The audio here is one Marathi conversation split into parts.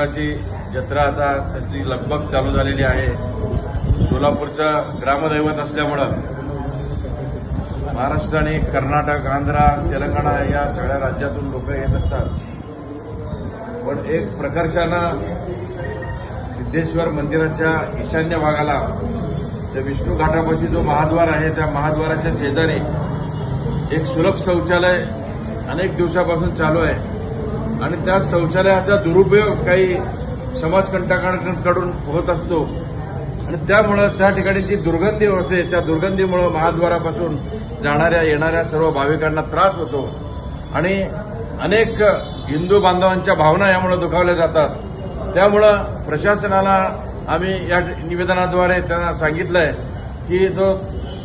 ची जत्रा आता त्याची लगबग चालू झालेली आहे। सोलापूरचं ग्रामदैवत असल्यामुळं महाराष्ट्र आणि कर्नाटक, आंध्र, तेलंगणा या सगळ्या राज्यातून लोक येत असतात। पण एक प्रकर्षानं सिद्धेश्वर मंदिराच्या ईशान्य भागाला त्या विष्णू घाटापाशी जो महाद्वार आहे त्या महाद्वाराच्या शेजारी एक सुलभ शौचालय अनेक दिवसापासून चालू आहे आणि त्या शौचालयाचा दुरुपयोग काही समाजकंटकांकडून होत असतो आणि त्यामुळे त्या ठिकाणी जी दुर्गंधी होते त्या दुर्गंधीमुळे महाद्वारापासून जाणाऱ्या येणाऱ्या सर्व भाविकांना त्रास होतो आणि अनेक हिंदू बांधवांच्या भावना यामुळे दुखावल्या जातात। त्यामुळे प्रशासनाला आम्ही या निवेदनाद्वारे त्यांना सांगितलंय की जो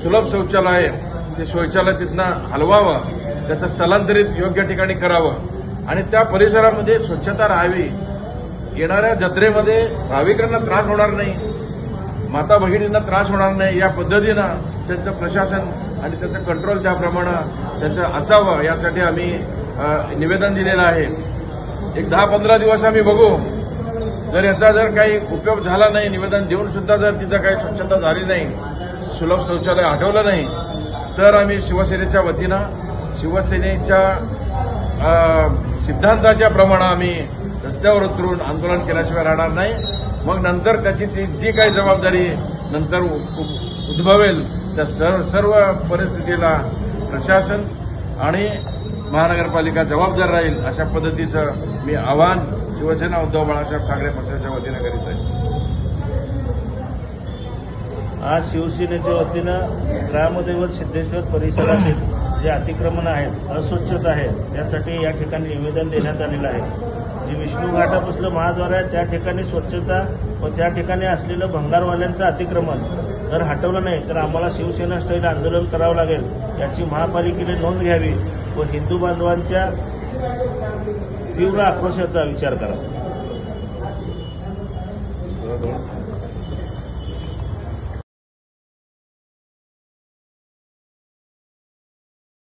सुलभ शौचालय आहे ते शौचालय तिथनं हलवावं, त्याचं स्थलांतरित योग्य ठिकाणी करावं आणि त्या परिसरामध्ये स्वच्छता राहावी। येणाऱ्या जत्रेमध्ये भाविकांना त्रास होणार नाही, माता भगिनींना त्रास होणार नाही या पद्धतीनं त्यांचं प्रशासन आणि त्याचं कंट्रोल त्याप्रमाणे त्यांचं असावं यासाठी आम्ही निवेदन दिलेलं आहे। एक 10-15 दिवस आम्ही बघू, जर याचा जर काही उपयोग झाला नाही, निवेदन देऊन सुद्धा जर तिथं काही स्वच्छता झाली नाही, सुलभ शौचालय हटवलं नाही, तर आम्ही शिवसेनेच्या वतीनं शिवसेनेच्या सिद्धांताच्या प्रमाणे आम्ही रस्त्यावर उतरून आंदोलन केल्याशिवाय राहणार नाही। मग नंतर त्याची जी काही जबाबदारी नंतर उद्भवेल त्या सर्व परिस्थितीला प्रशासन आणि महानगरपालिका जबाबदार राहील अशा पद्धतीचं मी आवाहन शिवसेना उद्धव बाळासाहेब ठाकरे पक्षाच्या वतीनं करीत आहे। आज शिवसेनेच्या वतीनं ग्रामदैवत सिद्धेश्वर परिसरातील जे अतिक्रमण आहेत, अस्वच्छता आहे, त्यासाठी या ठिकाणी निवेदन देण्यात आलेलं आहे। जे विष्णू घाटापासलं महाद्वार आहे त्या ठिकाणी स्वच्छता व त्या ठिकाणी असलेलं भंगारवाल्यांचं अतिक्रमण जर हटवलं नाही तर आम्हाला शिवसेना स्टाईल आंदोलन करावं लागेल, याची महापालिकेने नोंद घ्यावी व हिंदू बांधवांच्या तीव्र आक्रोशाचा विचार करावा।